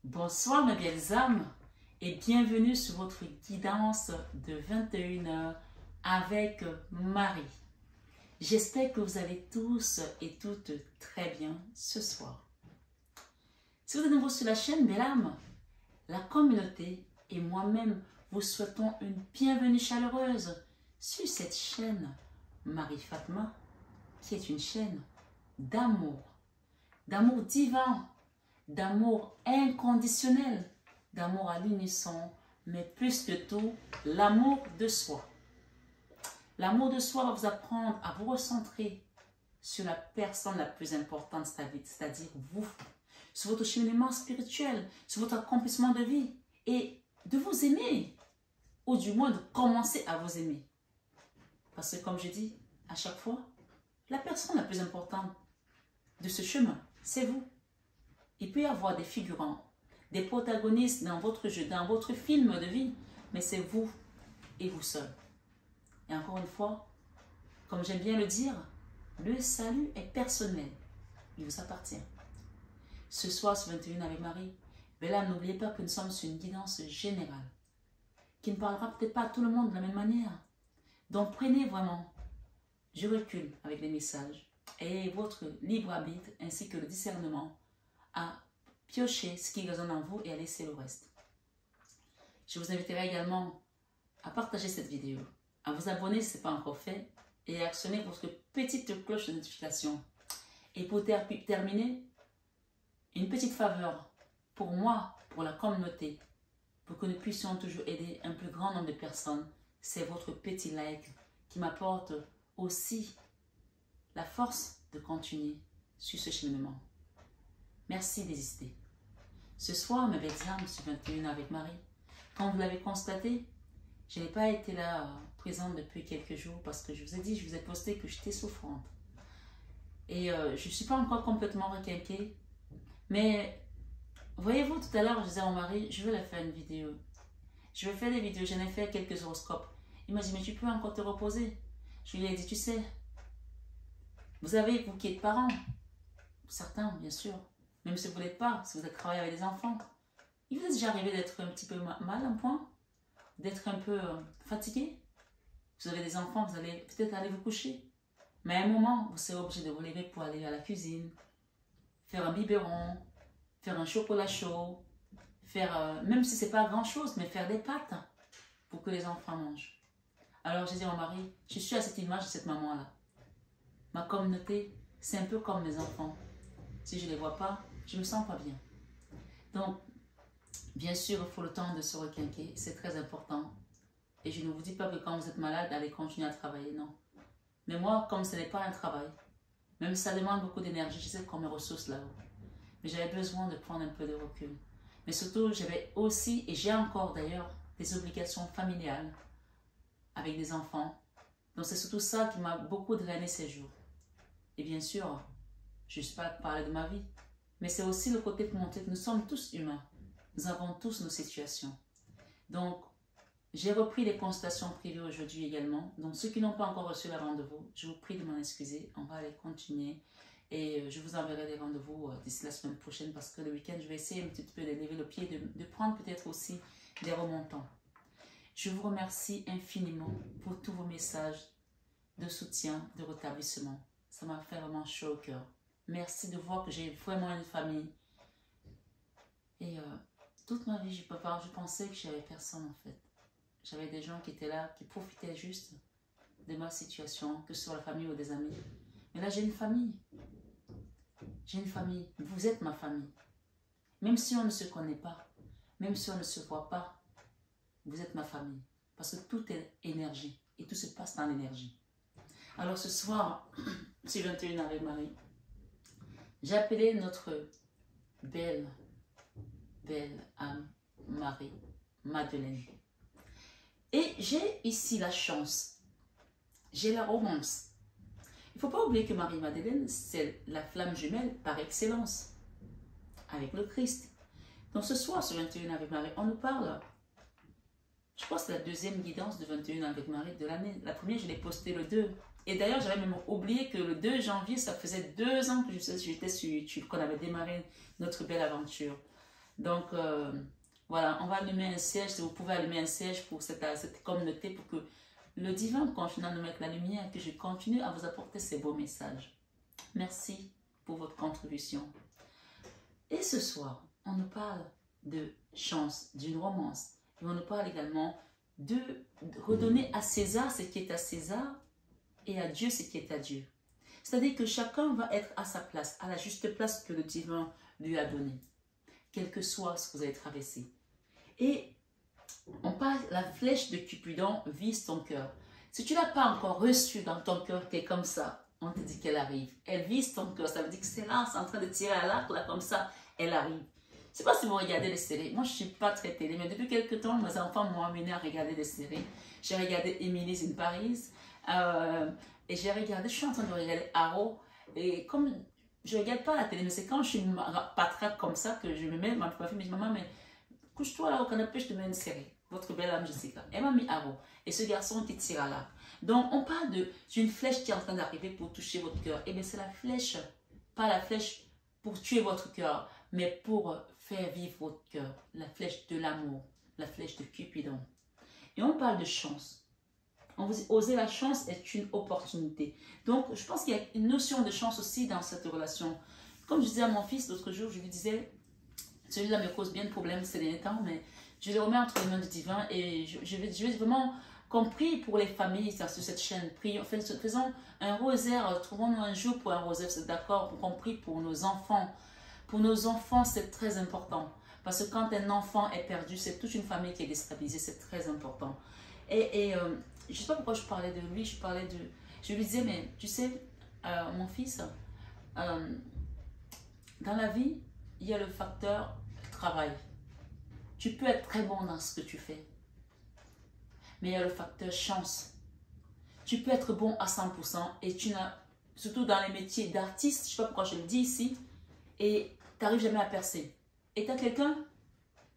Bonsoir mes belles âmes et bienvenue sur votre guidance de 21 heures avec Marie. J'espère que vous allez tous et toutes très bien ce soir. Si vous êtes nouveau sur la chaîne, belle âme, la communauté et moi-même vous souhaitons une bienvenue chaleureuse sur cette chaîne Marie Fatma, qui est une chaîne d'amour divin, d'amour inconditionnel, d'amour à l'unisson, mais plus que tout, l'amour de soi. L'amour de soi va vous apprendre à vous recentrer sur la personne la plus importante, c'est-à-dire vous, sur votre cheminement spirituel, sur votre accomplissement de vie et de vous aimer, ou du moins de commencer à vous aimer. Parce que comme je dis à chaque fois, la personne la plus importante de ce chemin, c'est vous. Il peut y avoir des figurants, des protagonistes dans votre jeu, dans votre film de vie, mais c'est vous et vous seul. Et encore une fois, comme j'aime bien le dire, le salut est personnel. Il vous appartient. Ce soir, sur 21 avec Marie, mais là, n'oubliez pas que nous sommes sur une guidance générale, qui ne parlera peut-être pas à tout le monde de la même manière. Donc prenez vraiment du recul avec les messages et votre libre arbitre ainsi que le discernement à piocher ce qui résonne en vous et à laisser le reste. Je vous inviterai également à partager cette vidéo, à vous abonner si ce n'est pas encore fait et à actionner votre petite cloche de notification. Et pour terminer, une petite faveur pour moi, pour la communauté, pour que nous puissions toujours aider un plus grand nombre de personnes, c'est votre petit like qui m'apporte aussi la force de continuer sur ce cheminement. Merci d'exister. Ce soir, mes belles âmes, sur 21 avec Marie, comme vous l'avez constaté, je n'ai pas été là présente depuis quelques jours parce que je vous ai dit, je vous ai posté que j'étais souffrante. Et je ne suis pas encore complètement requinquée. Mais voyez-vous, tout à l'heure, je disais à mon mari, je vais leur faire une vidéo. Je vais faire des vidéos, j'en ai fait quelques horoscopes. Il m'a dit, mais tu peux encore te reposer. Je lui ai dit, tu sais, vous avez, vous qui êtes parents, certains bien sûr, même si vous ne l'êtes pas, si vous êtes travaillé avec des enfants, il vous est déjà arrivé d'être un petit peu mal, un point, d'être un peu fatigué. Vous avez des enfants, vous allez peut-être aller vous coucher. Mais à un moment, vous serez obligé de vous lever pour aller à la cuisine, faire un biberon, faire un chocolat chaud, faire, même si ce n'est pas grand-chose, mais faire des pâtes pour que les enfants mangent. Alors j'ai dit à mon mari, je suis à cette image de cette maman-là. Ma communauté, c'est un peu comme mes enfants. Si je ne les vois pas, je ne me sens pas bien. Donc, bien sûr, il faut le temps de se requinquer, c'est très important. Et je ne vous dis pas que quand vous êtes malade, allez continuer à travailler, non. Mais moi, comme ce n'est pas un travail, même si ça demande beaucoup d'énergie, je sais qu'on mes ressources là-haut. Mais j'avais besoin de prendre un peu de recul. Mais surtout, j'avais aussi, et j'ai encore d'ailleurs, des obligations familiales avec des enfants. Donc c'est surtout ça qui m'a beaucoup drainé ces jours. Et bien sûr, je ne suis pas parler de ma vie, mais c'est aussi le côté pour montrer que nous sommes tous humains. Nous avons tous nos situations. Donc, j'ai repris les consultations privées aujourd'hui également. Donc, ceux qui n'ont pas encore reçu le rendez-vous, je vous prie de m'en excuser. On va aller continuer. Et je vous enverrai des rendez-vous d'ici la semaine prochaine parce que le week-end, je vais essayer un petit peu de lever le pied, de prendre peut-être aussi des remontants. Je vous remercie infiniment pour tous vos messages de soutien, de rétablissement. Ça m'a fait vraiment chaud au cœur. Merci de voir que j'ai vraiment une famille. Et toute ma vie, je pensais que j'avais personne en fait. J'avais des gens qui étaient là, qui profitaient juste de ma situation, que ce soit la famille ou des amis. Mais là, j'ai une famille. J'ai une famille. Vous êtes ma famille. Même si on ne se connaît pas, même si on ne se voit pas, vous êtes ma famille. Parce que tout est énergie et tout se passe dans l'énergie. Alors ce soir, c'est 21 avec Marie. J'ai appelé notre belle âme Marie Madeleine. Et j'ai ici la chance, j'ai la romance. Il ne faut pas oublier que Marie-Madeleine, c'est la flamme jumelle par excellence, avec le Christ. Donc ce soir, sur 21 avec Marie, on nous parle, je crois que c'est la deuxième guidance de 21 avec Marie de l'année. La première, je l'ai postée le 2. Et d'ailleurs, j'avais même oublié que le 2 janvier, ça faisait 2 ans que j'étais sur YouTube, qu'on avait démarré notre belle aventure. Donc, voilà, on va allumer un siège. Si vous pouvez allumer un siège pour cette communauté, pour que le divin continue à nous mettre la lumière, que je continue à vous apporter ces beaux messages. Merci pour votre contribution. Et ce soir, on nous parle de chance, d'une romance. Et on nous parle également de redonner à César ce qui est à César et à Dieu ce qui est à Dieu. C'est-à-dire que chacun va être à sa place, à la juste place que le divin lui a donnée, quel que soit ce que vous avez traversé. Et on parle, la flèche de Cupidon vise ton cœur. Si tu ne l'as pas encore reçue dans ton cœur, qui est comme ça, on te dit qu'elle arrive. Elle vise ton cœur, ça veut dire que c'est là, c'est en train de tirer à l'arc, là, comme ça, elle arrive. Je ne sais pas si vous regardez les séries. Moi, je ne suis pas très télé, mais depuis quelques temps, mes enfants m'ont amené à regarder des séries. J'ai regardé Emily's in Paris. Et j'ai regardé, je suis en train de regarder Arrow. Et comme je ne regarde pas la télé, mais c'est quand je suis patraque comme ça que je me mets, ma fille me dit, maman, mais couche-toi là au canapé, je te mets une série. Votre belle âme Jessica. Elle m'a mis Arrow. Et ce garçon qui tire à l'arc. Donc, on parle d'une flèche qui est en train d'arriver pour toucher votre cœur. Et bien, c'est la flèche, pas la flèche pour tuer votre cœur, mais pour faire vivre votre cœur. La flèche de l'amour, la flèche de Cupidon. Et on parle de chance. On vous dit, oser la chance est une opportunité. Donc, je pense qu'il y a une notion de chance aussi dans cette relation. Comme je disais à mon fils l'autre jour, je lui disais, celui-là me cause bien de problèmes ces derniers temps, mais je le remets entre les mains du divin et je vais vraiment qu'on prie pour les familles sur cette chaîne. Faisons un rosaire, trouvons-nous un jour pour un rosaire, c'est d'accord, pour qu'on prie pour nos enfants. Pour nos enfants, c'est très important. Parce que quand un enfant est perdu, c'est toute une famille qui est déstabilisée, c'est très important. Et je ne sais pas pourquoi je parlais de lui, je lui disais, mais tu sais, mon fils, dans la vie, il y a le facteur travail. Tu peux être très bon dans ce que tu fais. Mais il y a le facteur chance. Tu peux être bon à 100% et tu n'as, surtout dans les métiers d'artiste, je ne sais pas pourquoi je le dis ici, et tu n'arrives jamais à percer. Et tu as quelqu'un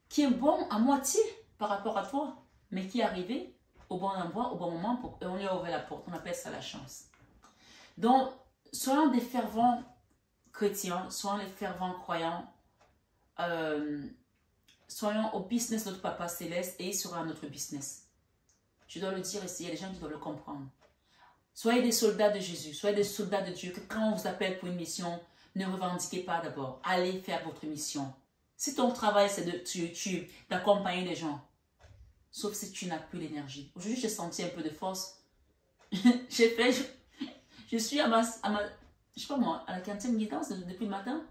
qui est bon à moitié par rapport à toi, mais qui est arrivé au bon endroit, au bon moment, et on lui a ouvert la porte. On appelle ça la chance. Donc, soyons des fervents chrétiens, soyons les fervents croyants, soyons au business de notre Papa Céleste et il sera notre business. Je dois le dire ici, il y a des gens qui doivent le comprendre. Soyez des soldats de Jésus, soyez des soldats de Dieu, que quand on vous appelle pour une mission, ne revendiquez pas d'abord. Allez faire votre mission. Si ton travail, c'est de YouTube, d'accompagner les gens, sauf si tu n'as plus l'énergie. Aujourd'hui, j'ai senti un peu de force. Je suis à je sais pas moi, à la 15e guidance depuis le matin,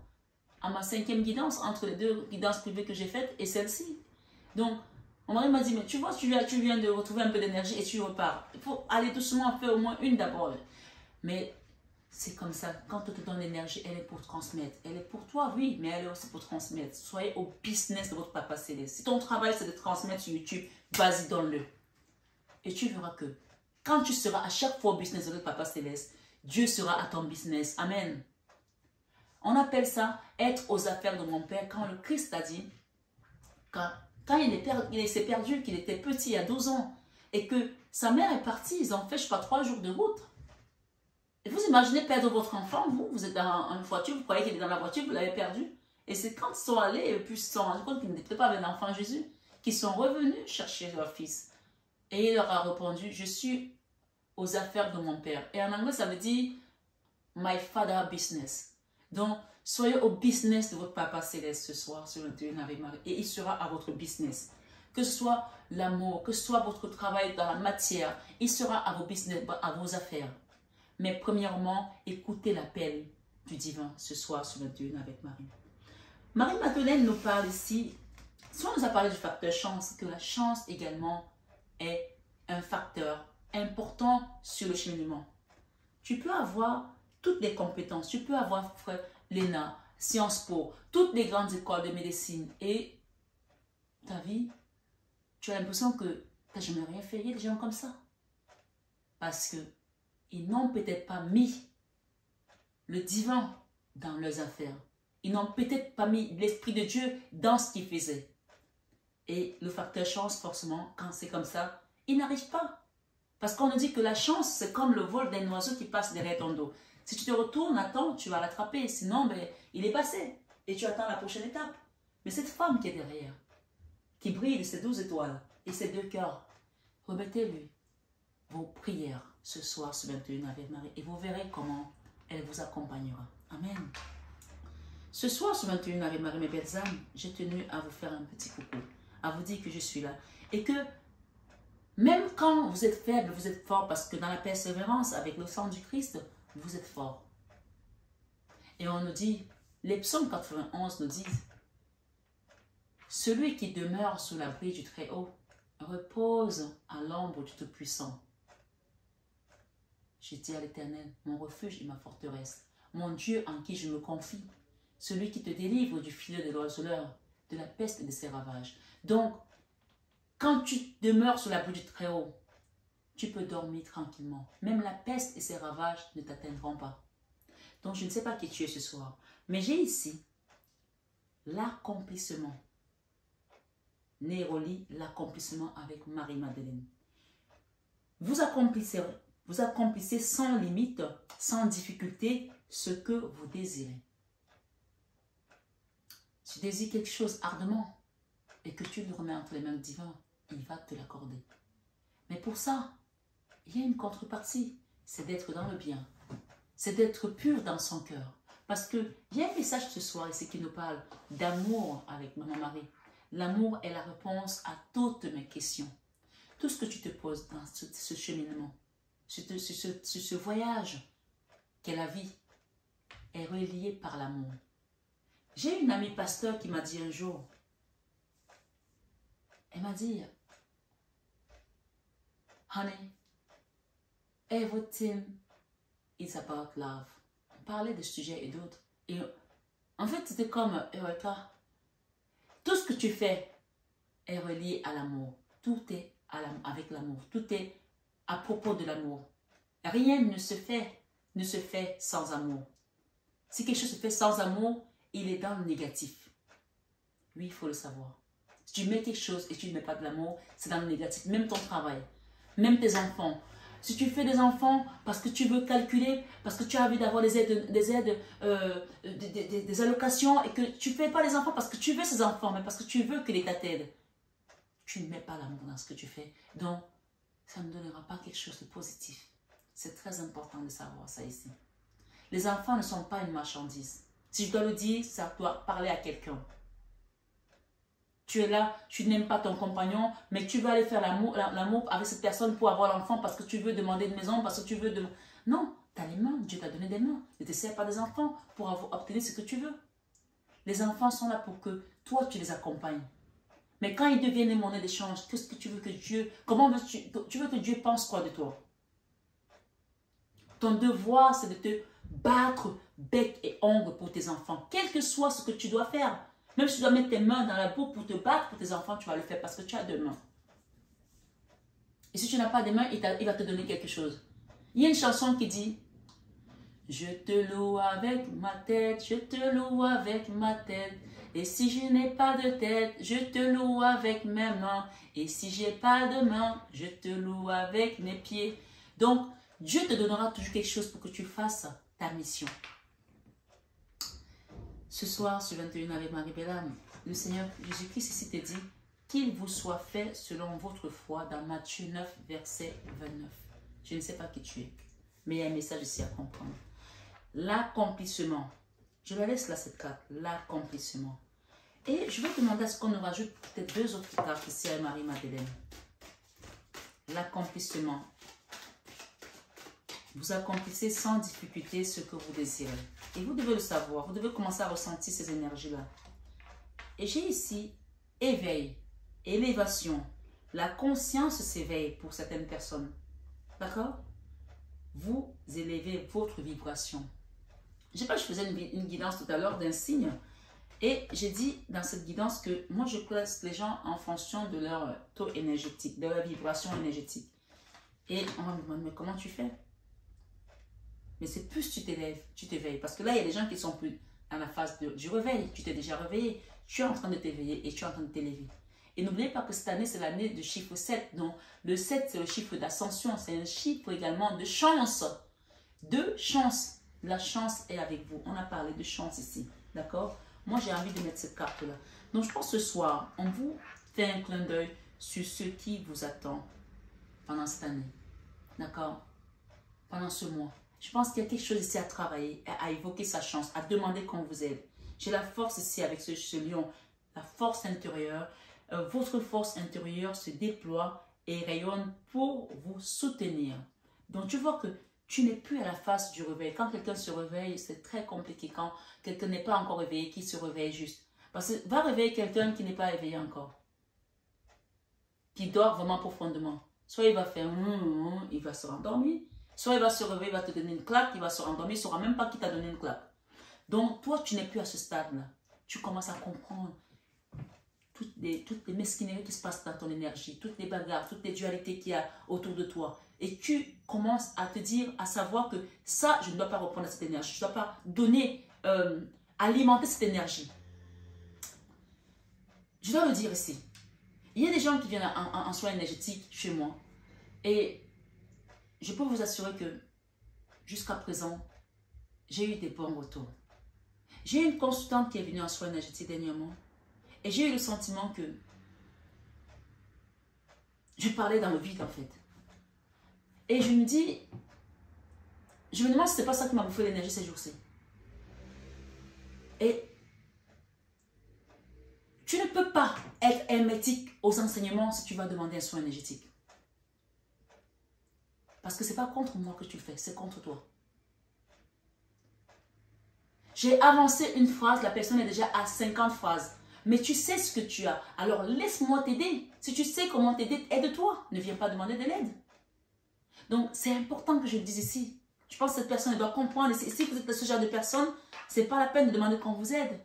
à ma 5e guidance, entre les 2 guidances privées que j'ai faites et celle-ci. Donc, mon mari m'a dit, mais tu vois, tu viens de retrouver un peu d'énergie et tu repars. Il faut aller doucement, faire au moins une d'abord. Mais c'est comme ça, quand on te donne l'énergie, elle est pour transmettre. Elle est pour toi, oui, mais elle est aussi pour transmettre. Soyez au business de votre Papa Céleste. Si ton travail, c'est de transmettre sur YouTube, vas-y, donne-le. Et tu verras que quand tu seras à chaque fois au business de votre Papa Céleste, Dieu sera à ton business. Amen. On appelle ça être aux affaires de mon Père. Quand le Christ a dit, quand il s'est perdu, qu'il était petit, à 12 ans, et que sa mère est partie, ils ont fait, je sais pas, 3 jours de route. Et vous imaginez perdre votre enfant, vous êtes dans une voiture, vous croyez qu'il est dans la voiture, vous l'avez perdu. Et c'est quand ils sont allés, et puis ils se sont rendus compte qu'ils n'étaient pas avec l'enfant Jésus, qu'ils sont revenus chercher leur fils. Et il leur a répondu, je suis aux affaires de mon Père. Et en anglais, ça veut dire my father business. Donc, soyez au business de votre Papa Céleste ce soir sur le Dieu avec Marie. Et il sera à votre business. Que ce soit l'amour, que ce soit votre travail dans la matière, il sera à vos business, à vos affaires. Mais premièrement, écoutez l'appel du divin ce soir sur le Dieu avec Marie. Marie-Madeleine nous parle ici, soit nous a parlé du facteur chance, que la chance également est un facteur important sur le cheminement. Tu peux avoir toutes les compétences, tu peux avoir l'ENA, Sciences Po, toutes les grandes écoles de médecine et ta vie, tu as l'impression que tu n'as jamais rien fait. Il y a des gens comme ça. Parce que ils n'ont peut-être pas mis le divin dans leurs affaires. Ils n'ont peut-être pas mis l'Esprit de Dieu dans ce qu'ils faisaient. Et le facteur chance, forcément, quand c'est comme ça, il n'arrive pas. Parce qu'on nous dit que la chance, c'est comme le vol d'un oiseau qui passe derrière ton dos. Si tu te retournes, attends, tu vas l'attraper. Sinon, ben, il est passé. Et tu attends la prochaine étape. Mais cette femme qui est derrière, qui brille de ses 12 étoiles et ses 2 cœurs, remettez-lui vos prières ce soir, ce 21 avec Marie, et vous verrez comment elle vous accompagnera. Amen. Ce soir, ce 21 avec Marie, mes belles âmes, j'ai tenu à vous faire un petit coucou, à vous dire que je suis là. Et que même quand vous êtes faible, vous êtes fort, parce que dans la persévérance, avec le sang du Christ, vous êtes fort. Et on nous dit, les psaumes 91 nous disent, celui qui demeure sous l'abri du Très-Haut repose à l'ombre du Tout-Puissant. J'ai dit à l'Éternel, mon refuge et ma forteresse, mon Dieu en qui je me confie, celui qui te délivre du filet de l'oiseleur, de la peste et de ses ravages. Donc, quand tu demeures sous l'abri du Très-Haut, tu peux dormir tranquillement. Même la peste et ses ravages ne t'atteindront pas. Donc, je ne sais pas qui tu es ce soir, mais j'ai ici l'accomplissement. Néroli, l'accomplissement avec Marie-Madeleine. Vous accomplissez sans limite, sans difficulté, ce que vous désirez. Si tu désires quelque chose ardemment et que tu le remets entre les mains du divin, il va te l'accorder. Mais pour ça, il y a une contrepartie, c'est d'être dans le bien, c'est d'être pur dans son cœur. Parce qu'il y a un message ce soir ici qui nous parle d'amour avec Maman Marie. L'amour est la réponse à toutes mes questions. Tout ce que tu te poses dans ce cheminement, ce voyage qu'est la vie, est relié par l'amour. J'ai une amie pasteur qui m'a dit un jour, elle m'a dit, honey, everything is about love. On parlait de sujets et d'autres. Et en fait, c'était comme, Eureka, tout ce que tu fais est relié à l'amour. Tout est avec l'amour. Tout est à propos de l'amour. Rien ne se fait sans amour. Si quelque chose se fait sans amour, il est dans le négatif. Oui, il faut le savoir. Si tu mets quelque chose et tu ne mets pas de l'amour, c'est dans le négatif. Même ton travail, même tes enfants. Si tu fais des enfants parce que tu veux calculer, parce que tu as envie d'avoir des allocations et que tu ne fais pas les enfants parce que tu veux ces enfants, mais parce que tu veux que l'État t'aide, tu ne mets pas l'amour dans ce que tu fais. Donc, ça ne donnera pas quelque chose de positif. C'est très important de savoir ça ici. Les enfants ne sont pas une marchandise. Si je dois le dire, ça doit parler à quelqu'un. Tu es là, tu n'aimes pas ton compagnon, mais tu vas aller faire l'amour avec cette personne pour avoir l'enfant parce que tu veux demander une maison, parce que tu veux... Non, tu as les mains, Dieu t'a donné des mains. Ne te sers pas des enfants pour obtenir ce que tu veux. Les enfants sont là pour que toi, tu les accompagnes. Mais quand ils deviennent des monnaies d'échange, qu'est-ce que tu veux que Dieu... Comment tu veux que Dieu pense quoi de toi? Ton devoir, c'est de te battre bec et ongle pour tes enfants. Quel que soit ce que tu dois faire. Même si tu dois mettre tes mains dans la boue pour te battre pour tes enfants, tu vas le faire parce que tu as deux mains. Et si tu n'as pas de mains, il va te donner quelque chose. Il y a une chanson qui dit « Je te loue avec ma tête, je te loue avec ma tête. Et si je n'ai pas de tête, je te loue avec mes mains. Et si je n'ai pas de mains, je te loue avec mes pieds. » Donc, Dieu te donnera toujours quelque chose pour que tu fasses ta mission. Ce soir, ce 21 avec Marie-Bella, le Seigneur Jésus-Christ ici te dit qu'il vous soit fait selon votre foi dans Matthieu 9, verset 29. Je ne sais pas qui tu es, mais il y a un message ici à comprendre. L'accomplissement. Je la laisse là cette carte, l'accomplissement. Et je vais demander à ce qu'on nous rajoute peut-être deux autres cartes ici à Marie-Madeleine. L'accomplissement. Vous accomplissez sans difficulté ce que vous désirez. Et vous devez le savoir. Vous devez commencer à ressentir ces énergies-là. Et j'ai ici éveil, élévation. La conscience s'éveille pour certaines personnes. D'accord? Vous élevez votre vibration. Je ne sais pas, je faisais une guidance tout à l'heure d'un signe. Et j'ai dit dans cette guidance que moi, je classe les gens en fonction de leur taux énergétique, de leur vibration énergétique. Et on va me demander, mais comment tu fais? Mais c'est plus tu t'élèves, tu t'éveilles. Parce que là, il y a des gens qui sont plus dans la phase du réveil. Tu t'es déjà réveillé. Tu es en train de t'éveiller et tu es en train de t'élever. Et n'oubliez pas que cette année, c'est l'année du chiffre 7. Donc, le 7, c'est le chiffre d'ascension. C'est un chiffre également de chance. De chance. La chance est avec vous. On a parlé de chance ici. D'accord? Moi, j'ai envie de mettre cette carte-là. Donc, je pense ce soir, on vous fait un clin d'œil sur ce qui vous attend pendant cette année. D'accord? Pendant ce mois. Je pense qu'il y a quelque chose ici à travailler, à évoquer sa chance, à demander qu'on vous aide. J'ai la force ici avec ce lion, la force intérieure. Votre force intérieure se déploie et rayonne pour vous soutenir. Donc, tu vois que tu n'es plus à la face du réveil. Quand quelqu'un se réveille, c'est très compliqué. Quand quelqu'un n'est pas encore réveillé, qui se réveille juste. Parce que va réveiller quelqu'un qui n'est pas éveillé encore. Qui dort vraiment profondément. Soit il va faire il va se rendormir. Soit il va se réveiller, il va te donner une claque, il va se rendormir, il ne saura même pas qui t'a donné une claque. Donc, toi, tu n'es plus à ce stade-là. Tu commences à comprendre toutes les mesquineries qui se passent dans ton énergie, toutes les bagarres, toutes les dualités qu'il y a autour de toi. Et tu commences à te dire, à savoir que ça, je ne dois pas reprendre cette énergie. Je ne dois pas donner, alimenter cette énergie. Je dois le dire ici. Il y a des gens qui viennent en soins énergétiques chez moi. Et je peux vous assurer que jusqu'à présent, j'ai eu des bons retours. J'ai eu une consultante qui est venue en soins énergétiques dernièrement. Et j'ai eu le sentiment que je parlais dans le vide en fait. Et je me demande si ce n'est pas ça qui m'a bouffé l'énergie ces jours-ci. Et tu ne peux pas être hermétique aux enseignements si tu vas demander un soin énergétique. Parce que ce n'est pas contre moi que tu le fais, c'est contre toi. J'ai avancé une phrase, la personne est déjà à 50 phrases. Mais tu sais ce que tu as. Alors laisse-moi t'aider. Si tu sais comment t'aider, aide-toi. Ne viens pas demander de l'aide. Donc c'est important que je le dise ici. Je pense que cette personne elle doit comprendre. Et si vous êtes ce genre de personne, ce n'est pas la peine de demander qu'on vous aide.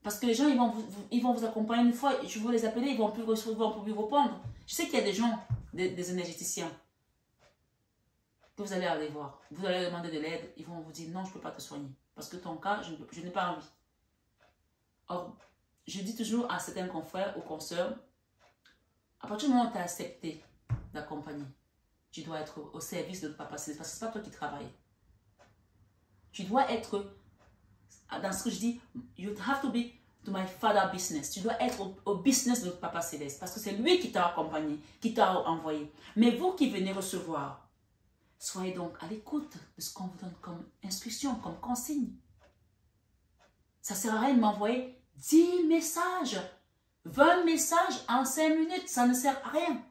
Parce que les gens, ils vont vous accompagner une fois. Je vais les appeler, ils ne vont plus répondre. Je sais qu'il y a des gens, des énergéticiens, que vous allez aller voir. Vous allez demander de l'aide. Ils vont vous dire non, je ne peux pas te soigner. Parce que ton cas, je n'ai pas envie. Or, je dis toujours à certains confrères ou consoeurs, à partir du moment où tu as accepté d'accompagner, tu dois être au service de Papa Céleste, parce que ce n'est pas toi qui travailles. Tu dois être, dans ce que je dis, you have to be to my father business. Tu dois être au business de Papa Céleste, parce que c'est lui qui t'a accompagné, qui t'a envoyé. Mais vous qui venez recevoir, soyez donc à l'écoute de ce qu'on vous donne comme instruction, comme consigne. Ça ne sert à rien de m'envoyer 10 messages, 20 messages en 5 minutes, ça ne sert à rien.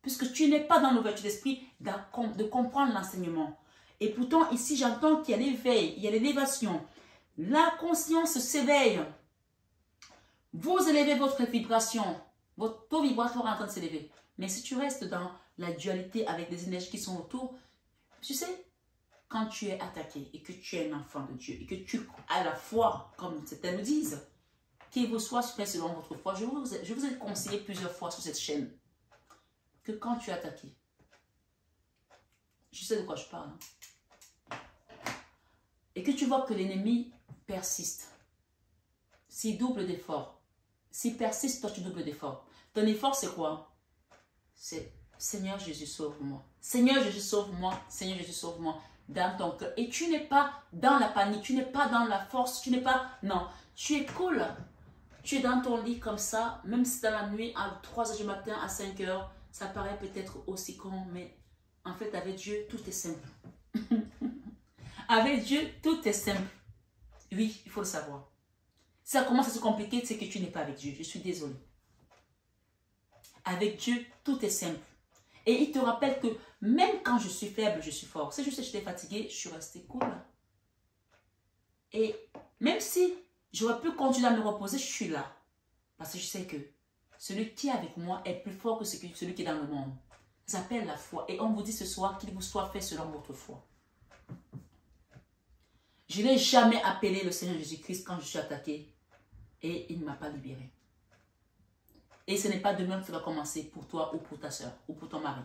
Puisque tu n'es pas dans l'ouverture d'esprit de comprendre l'enseignement. Et pourtant, ici, j'entends qu'il y a l'éveil, il y a l'élévation. La conscience s'éveille. Vous élevez votre vibration. Votre taux vibratoire est en train de s'élever. Mais si tu restes dans la dualité avec des énergies qui sont autour, tu sais, quand tu es attaqué et que tu es un enfant de Dieu et que tu as la foi, comme certains le disent, qu'il vous soit fait selon votre foi. Je vous ai conseillé plusieurs fois sur cette chaîne que quand tu es attaqué, je sais de quoi je parle, hein, et que tu vois que l'ennemi persiste, s'il double d'efforts, s'il persiste, toi tu doubles d'efforts. Ton effort c'est quoi? C'est Seigneur Jésus sauve-moi. Seigneur Jésus sauve-moi. Seigneur Jésus sauve-moi. Dans ton cœur. Et tu n'es pas dans la panique, tu n'es pas dans la force, tu n'es pas... Non, tu es cool. Tu es dans ton lit comme ça, même si dans la nuit, à 3 h du matin, à 5 h, ça paraît peut-être aussi con, mais en fait, avec Dieu, tout est simple. Avec Dieu, tout est simple. Oui, il faut le savoir. Si ça commence à se compliquer, c'est que tu n'es pas avec Dieu. Je suis désolée. Avec Dieu, tout est simple. Et il te rappelle que même quand je suis faible, je suis fort. Si je sais que j'étais fatiguée, je suis restée cool. Et même si j'aurais pu continuer à me reposer, je suis là. Parce que je sais que celui qui est avec moi est plus fort que celui qui est dans le monde. Ça s'appelle la foi. Et on vous dit ce soir qu'il vous soit fait selon votre foi. Je n'ai jamais appelé le Seigneur Jésus-Christ quand je suis attaquée. Et il ne m'a pas libérée. Et ce n'est pas demain que ça va commencer pour toi ou pour ta soeur ou pour ton mari.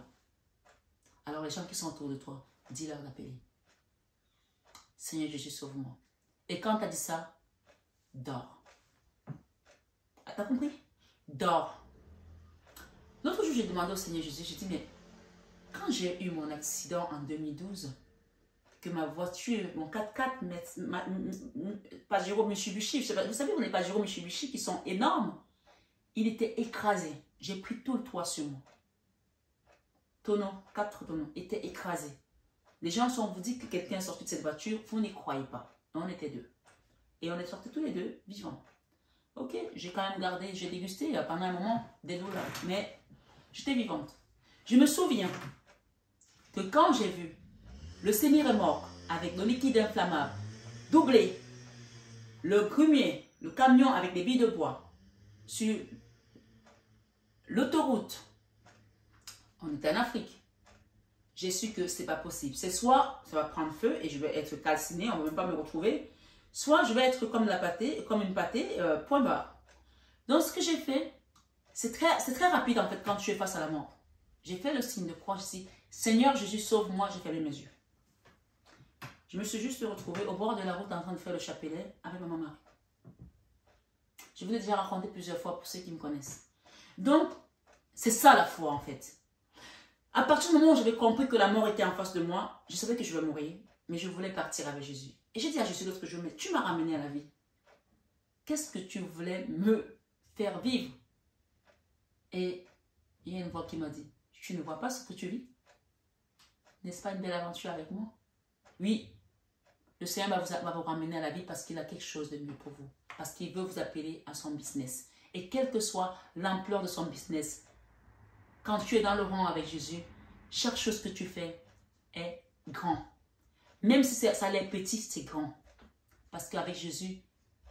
Alors les gens qui sont autour de toi, dis-leur d'appeler. Seigneur Jésus, sauve-moi. Et quand tu as dit ça, dors. T'as compris? Dors. L'autre jour, j'ai demandé au Seigneur Jésus, j'ai dit, mais quand j'ai eu mon accident en 2012, que ma voiture, mon 4x4, Pajero Mitsubishi, vous savez, on est Pajero Mitsubishi qui sont énormes, il était écrasé. J'ai pris tout le toit sur moi. Tonneau, 4 tonneaux, était écrasé. Les gens, si on vous dit que quelqu'un est sorti de cette voiture, vous n'y croyez pas. On était deux. Et on est sortis tous les deux vivants. Ok, j'ai quand même gardé, j'ai dégusté pendant un moment des douleurs, mais j'étais vivante. Je me souviens que quand j'ai vu le semi-remorque avec le liquide inflammable doubler le grumier, le camion avec des billes de bois sur l'autoroute, on était en Afrique. J'ai su que ce n'est pas possible. C'est soit ça va prendre feu et je vais être calcinée, on ne va même pas me retrouver, soit je vais être comme une pâtée, point barre. Donc ce que j'ai fait, c'est très rapide en fait quand tu es face à la mort. J'ai fait le signe de croix ici. Seigneur Jésus, sauve-moi, j'ai fermé mes yeux. Je me suis juste retrouvée au bord de la route en train de faire le chapelet avec mon mari. Je vous l'ai déjà raconté plusieurs fois pour ceux qui me connaissent. Donc, c'est ça la foi en fait. À partir du moment où j'avais compris que la mort était en face de moi, je savais que je vais mourir, mais je voulais partir avec Jésus. Et j'ai dit à Jésus l'autre jour, mais tu m'as ramené à la vie. Qu'est-ce que tu voulais me faire vivre? Et il y a une voix qui m'a dit, tu ne vois pas ce que tu vis? N'est-ce pas une belle aventure avec moi? Oui, le Seigneur va vous ramener à la vie parce qu'il a quelque chose de mieux pour vous. Parce qu'il veut vous appeler à son business. Et quelle que soit l'ampleur de son business, quand tu es dans le rang avec Jésus, chaque chose que tu fais est grand. Même si ça a l'air petit, c'est grand. Parce qu'avec Jésus,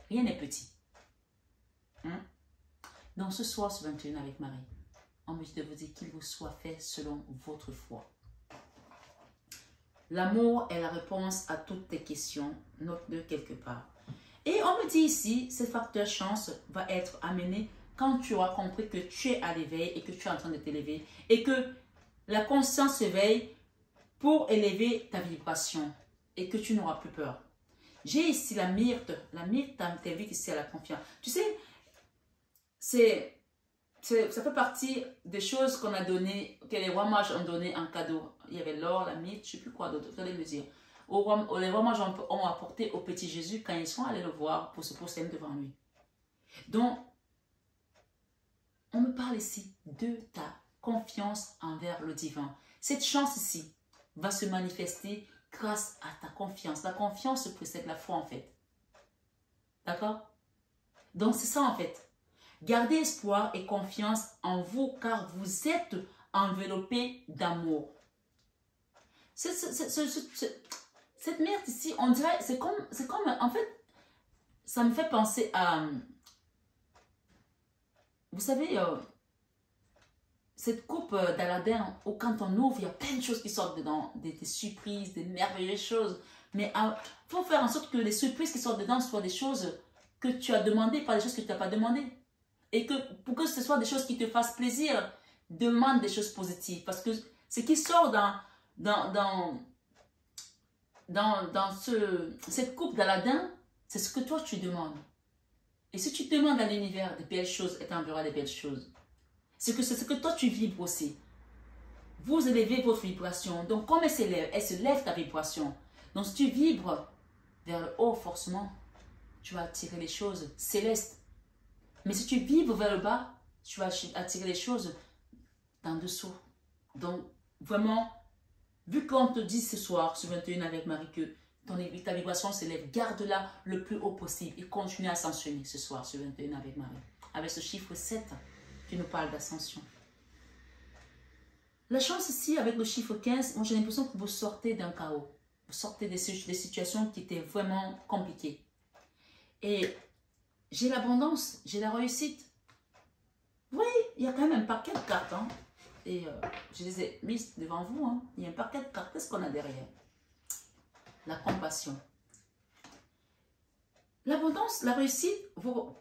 rien n'est petit. Donc ce soir, ce 21 avec Marie, on me dit de vous dire qu'il vous soit fait selon votre foi. L'amour est la réponse à toutes tes questions. Note-le quelque part. Et on me dit ici, ce facteur chance va être amené quand tu auras compris que tu es à l'éveil et que tu es en train de t'élever et que la conscience s'éveille pour élever ta vibration et que tu n'auras plus peur. J'ai ici la myrte. La myrte t'invite ici à la confiance. Tu sais, ça fait partie des choses qu'on a données, que les rois mages ont donné en cadeau. Il y avait l'or, la myrte, je ne sais plus quoi d'autre, vous allez me dire. Les rois mages ont apporté au petit Jésus quand ils sont allés le voir pour se poser devant lui. Donc, on me parle ici de ta confiance envers le divin. Cette chance ici va se manifester grâce à ta confiance. La confiance précède la foi en fait. D'accord? Donc c'est ça en fait. Gardez espoir et confiance en vous car vous êtes enveloppé d'amour. Cette merde ici, on dirait, c'est comme, en fait, ça me fait penser à, vous savez, cette coupe d'Aladin où quand on ouvre, il y a plein de choses qui sortent dedans, des surprises, des merveilleuses choses. Mais il faut faire en sorte que les surprises qui sortent dedans soient des choses que tu as demandées, pas des choses que tu n'as pas demandées. Et que pour que ce soit des choses qui te fassent plaisir, demande des choses positives. Parce que ce qui sort cette coupe d'Aladin, c'est ce que toi tu demandes. Et si tu demandes à l'univers des belles choses, elle t'enverra des belles choses. C'est ce que toi tu vibres aussi. Vous élevez votre vibration. Donc comme elle se lève ta vibration. Donc si tu vibres vers le haut, forcément, tu vas attirer les choses célestes. Mais si tu vibres vers le bas, tu vas attirer les choses d'en dessous. Donc vraiment, vu qu'on te dit ce soir, ce 21 avec Marie, que ta vibration s'élève, garde-la le plus haut possible et continue à ascensionner ce soir, ce 21 avec Marie. Avec ce chiffre 7 qui nous parle d'ascension. La chance ici, avec le chiffre 15, moi j'ai l'impression que vous sortez d'un chaos. Vous sortez des situations qui étaient vraiment compliquées. Et j'ai l'abondance, j'ai la réussite. Oui, il y a quand même un paquet de cartes. Hein. Et je les ai mises devant vous. Hein. Il y a un paquet de cartes. Qu'est-ce qu'on a derrière? La compassion. L'abondance, la réussite, vous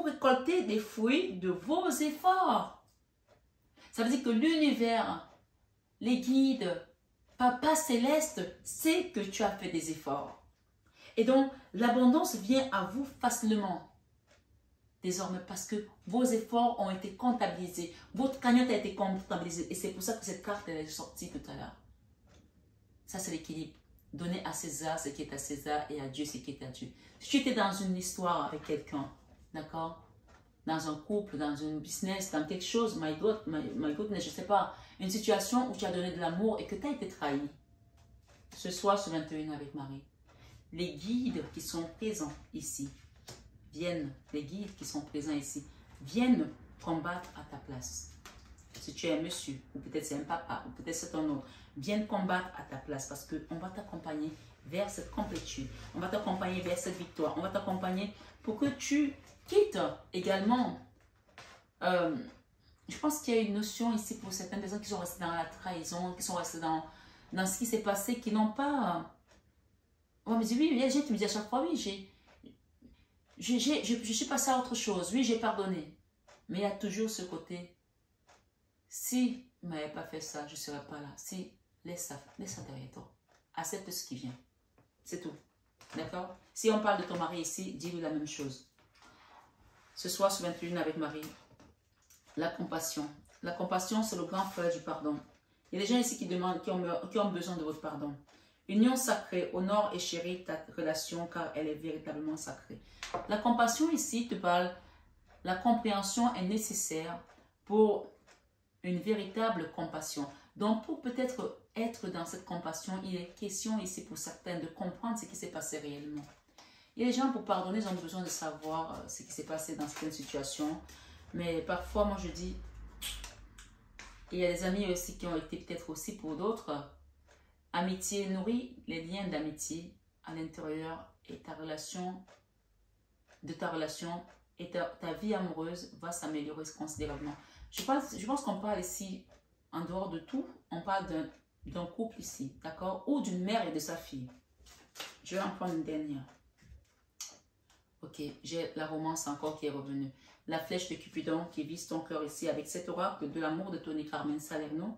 récoltez des fruits de vos efforts. Ça veut dire que l'univers, les guides, Papa Céleste sait que tu as fait des efforts. Et donc, l'abondance vient à vous facilement. Désormais, parce que vos efforts ont été comptabilisés. Votre cagnotte a été comptabilisée. Et c'est pour ça que cette carte elle est sortie tout à l'heure. Ça, c'est l'équilibre. Donnez à César ce qui est à César et à Dieu ce qui est à Dieu. Si tu étais dans une histoire avec quelqu'un, d'accord? Dans un couple, dans un business, dans quelque chose, my goodness, je ne sais pas, une situation où tu as donné de l'amour et que tu as été trahi. Ce soir, ce 21 avec Marie, les guides qui sont présents ici, les guides qui sont présents ici, viennent combattre à ta place. Si tu es un monsieur, ou peut-être c'est un papa, ou peut-être c'est un autre, viennent combattre à ta place parce qu'on va t'accompagner vers cette complétude. On va t'accompagner vers cette victoire. On va t'accompagner pour que tu quittes également. Je pense qu'il y a une notion ici pour certaines personnes qui sont restées dans la trahison, qui sont restées dans ce qui s'est passé, qui n'ont pas... On va me dire, oui, tu me dis à chaque fois, oui, je suis passée à autre chose. Oui, j'ai pardonné. Mais il y a toujours ce côté, si il ne m'avait pas fait ça, je ne serais pas là. Si, laisse ça derrière toi. Accepte ce qui vient. C'est tout. D'accord? Si on parle de ton mari ici, dis-lui la même chose. Ce soir, ce 21 avec Marie, la compassion. La compassion, c'est le grand frère du pardon. Il y a des gens ici qui demandent, qui ont besoin de votre pardon. Union sacrée, honore et chéris ta relation car elle est véritablement sacrée. La compassion ici te parle, la compréhension est nécessaire pour une véritable compassion. Donc pour peut-être être dans cette compassion, il est question ici pour certains de comprendre ce qui s'est passé réellement. Il y a des gens pour pardonner, ils ont besoin de savoir ce qui s'est passé dans certaines situations. Mais parfois, moi je dis, il y a des amis aussi qui ont été peut-être aussi pour d'autres. Amitié nourrit les liens d'amitié à l'intérieur et ta relation et ta vie amoureuse va s'améliorer considérablement. Je pense qu'on parle ici, en dehors de tout, on parle d'un couple ici, d'accord? Ou d'une mère et de sa fille. Je vais en prendre une dernière. Ok, j'ai la romance encore qui est revenue. La flèche de Cupidon qui vise ton cœur ici avec cet oracle de l'amour de Tony Carmen Salerno.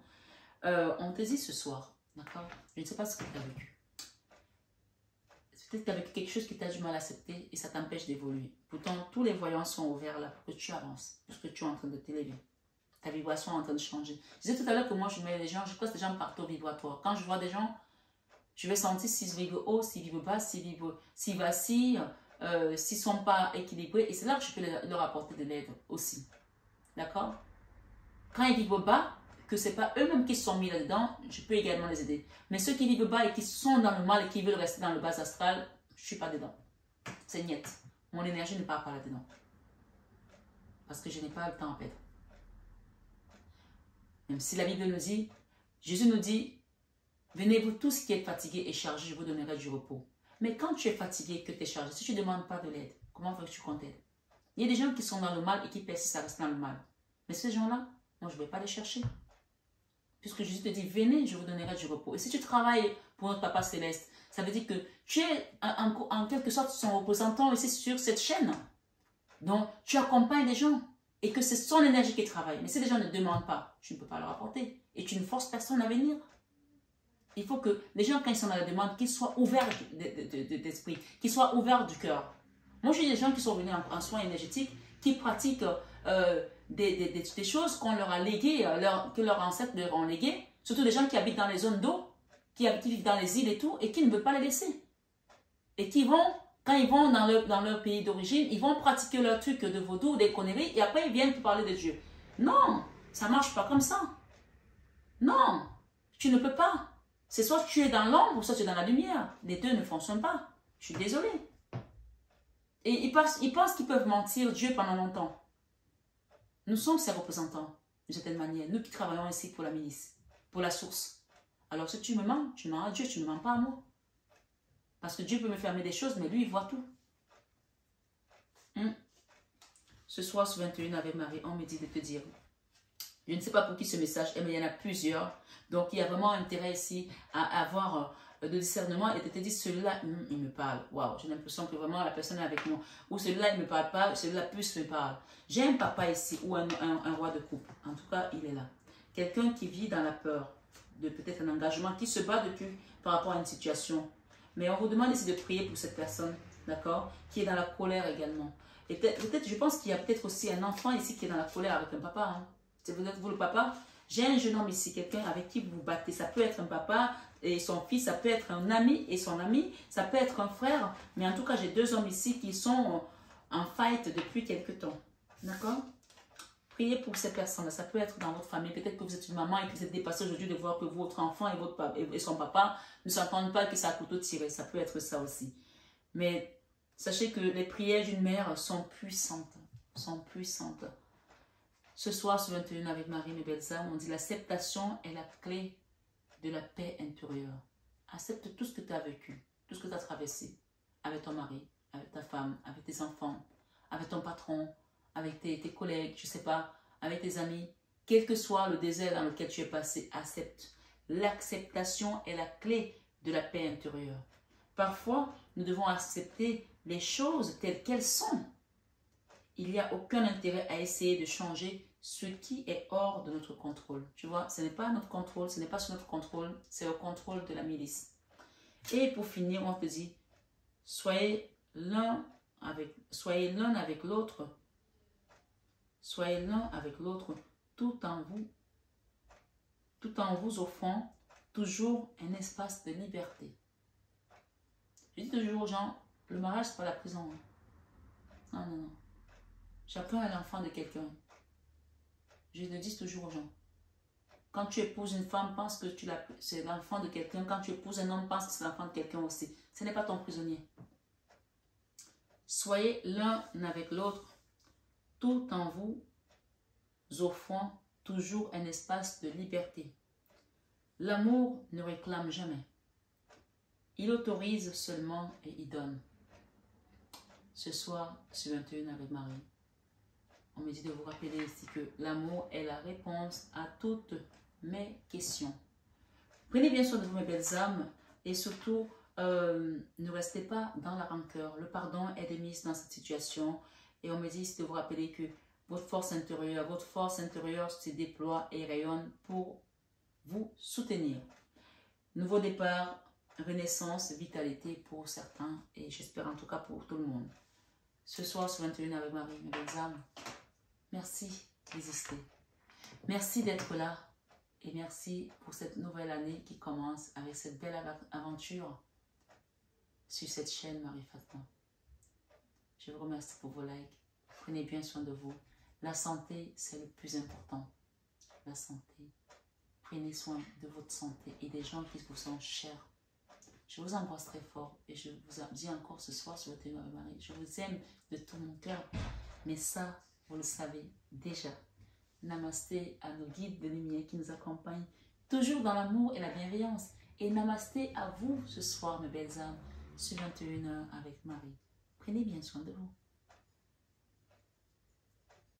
On te dit ce soir, d'accord? Je ne sais pas ce que tu as vécu. Peut-être que tu as vécu quelque chose qui t'a du mal à accepter et ça t'empêche d'évoluer. Pourtant, tous les voyants sont ouverts là pour que tu avances, parce que tu es en train de t'élever. Ta vibration est en train de changer. Je disais tout à l'heure que moi, je mets les gens, je crois que les gens partent au vibratoire. Quand je vois des gens, je vais sentir s'ils vibrent haut, s'ils vibrent bas, s'ils vacillent, s'ils ne sont pas équilibrés. Et c'est là que je peux leur apporter de l'aide aussi. D'accord? Quand ils vibrent bas, que ce n'est pas eux-mêmes qui se sont mis là-dedans, je peux également les aider. Mais ceux qui vivent bas et qui sont dans le mal et qui veulent rester dans le bas astral, je ne suis pas dedans. C'est niet. Mon énergie ne part pas là-dedans. Parce que je n'ai pas le temps à perdre. Même si la Bible nous dit, Jésus nous dit, venez vous tous qui êtes fatigués et chargés, je vous donnerai du repos. Mais quand tu es fatigué et que tu es chargé, si tu ne demandes pas de l'aide, comment veux-tu qu'on t'aide? Il y a des gens qui sont dans le mal et qui persistent à rester dans le mal. Mais ces gens-là, moi je ne vais pas les chercher. Puisque Jésus te dit, venez, je vous donnerai du repos. Et si tu travailles pour notre Papa Céleste, ça veut dire que tu es en quelque sorte son représentant ici sur cette chaîne. Donc, tu accompagnes les gens et que c'est son énergie qui travaille. Mais si les gens ne demandent pas, tu ne peux pas leur apporter. Et tu ne forces personne à venir. Il faut que les gens, quand ils sont dans la demande, qu'ils soient ouverts d'esprit, qu'ils soient ouverts du cœur. Moi, j'ai des gens qui sont venus en soins énergétiques, qui pratiquent des choses qu'on leur a léguées, que leurs ancêtres leur ont léguées, surtout des gens qui habitent dans les zones d'eau, qui vivent dans les îles et tout, et qui ne veulent pas les laisser. Et qui vont, quand ils vont dans leur pays d'origine, ils vont pratiquer leur truc de vaudou, des conneries, et après ils viennent te parler de Dieu. Non, ça ne marche pas comme ça. Non, tu ne peux pas. C'est soit tu es dans l'ombre, soit tu es dans la lumière. Les deux ne fonctionnent pas. Je suis désolée. Et ils pensent qu'ils peuvent mentir Dieu pendant longtemps. Nous sommes ses représentants, d'une certaine manière. Nous qui travaillons ici pour la milice, pour la source. Alors si tu me mens à Dieu, tu ne mens pas à moi. Parce que Dieu peut me fermer des choses, mais lui, il voit tout. Ce soir, ce 21 avec Marie, on me dit de te dire, je ne sais pas pour qui ce message est, mais il y en a plusieurs. Donc, il y a vraiment intérêt ici à avoir de discernement et de te dire, celui-là, il me parle. Waouh, j'ai l'impression que vraiment la personne est avec moi. Ou celui-là, il ne me parle pas, celui-là plus me parle. J'ai un papa ici ou un roi de couple. En tout cas, il est là. Quelqu'un qui vit dans la peur de peut-être un engagement, qui se bat depuis par rapport à une situation. Mais on vous demande ici de prier pour cette personne, d'accord, qui est dans la colère également. Et peut-être, je pense qu'il y a peut-être aussi un enfant ici qui est dans la colère avec un papa. Hein. C'est peut-être vous le papa. J'ai un jeune homme ici, quelqu'un avec qui vous vous battez. Ça peut être un papa et son fils, ça peut être un ami et son ami, ça peut être un frère. Mais en tout cas, j'ai deux hommes ici qui sont en fight depuis quelque temps. D'accord? Priez pour ces personnes-là. Ça peut être dans votre famille. Peut-être que vous êtes une maman et que vous êtes dépassé aujourd'hui de voir que votre enfant et son papa ne s'entendent pas, que c'est à couteau tiré. Ça peut être ça aussi. Mais sachez que les prières d'une mère sont puissantes. Sont puissantes. Ce soir, sur 21 avec Marie, mes belles âmes, on dit l'acceptation est la clé de la paix intérieure. Accepte tout ce que tu as vécu, tout ce que tu as traversé avec ton mari, avec ta femme, avec tes enfants, avec ton patron, avec tes collègues, je ne sais pas, avec tes amis. Quel que soit le désert dans lequel tu es passé, accepte. L'acceptation est la clé de la paix intérieure. Parfois, nous devons accepter les choses telles qu'elles sont. Il n'y a aucun intérêt à essayer de changer ce qui est hors de notre contrôle. Tu vois, ce n'est pas notre contrôle, ce n'est pas sous notre contrôle, c'est au contrôle de la milice. Et pour finir, on te dit, soyez l'un avec l'autre, tout en vous offrant toujours un espace de liberté. Je dis toujours aux gens, le mariage, ce n'est pas la prison. Non, non, non. Chacun est l'enfant de quelqu'un. Je le dis toujours aux gens. Quand tu épouses une femme, pense que c'est l'enfant de quelqu'un. Quand tu épouses un homme, pense que c'est l'enfant de quelqu'un aussi. Ce n'est pas ton prisonnier. Soyez l'un avec l'autre, tout en vous offrant toujours un espace de liberté. L'amour ne réclame jamais. Il autorise seulement et il donne. Ce soir, sur 21 avec Marie, on me dit de vous rappeler ici que l'amour est la réponse à toutes mes questions. Prenez bien soin de vous, mes belles âmes, et surtout, ne restez pas dans la rancœur. Le pardon est de mise dans cette situation, et on me dit de vous rappeler que votre force intérieure se déploie et rayonne pour vous soutenir. Nouveau départ, renaissance, vitalité pour certains, et j'espère en tout cas pour tout le monde. Ce soir, sur 21 avec Marie, mes belles âmes, merci d'exister. Merci d'être là. Et merci pour cette nouvelle année qui commence avec cette belle aventure sur cette chaîne Marie Fatma. Je vous remercie pour vos likes. Prenez bien soin de vous. La santé, c'est le plus important. La santé. Prenez soin de votre santé et des gens qui vous sont chers. Je vous embrasse très fort et je vous dis encore ce soir sur le thème de Marie. Je vous aime de tout mon cœur. Mais ça, vous le savez déjà. Namasté à nos guides de lumière qui nous accompagnent toujours dans l'amour et la bienveillance. Et namasté à vous ce soir, mes belles âmes, sur 21h avec Marie. Prenez bien soin de vous.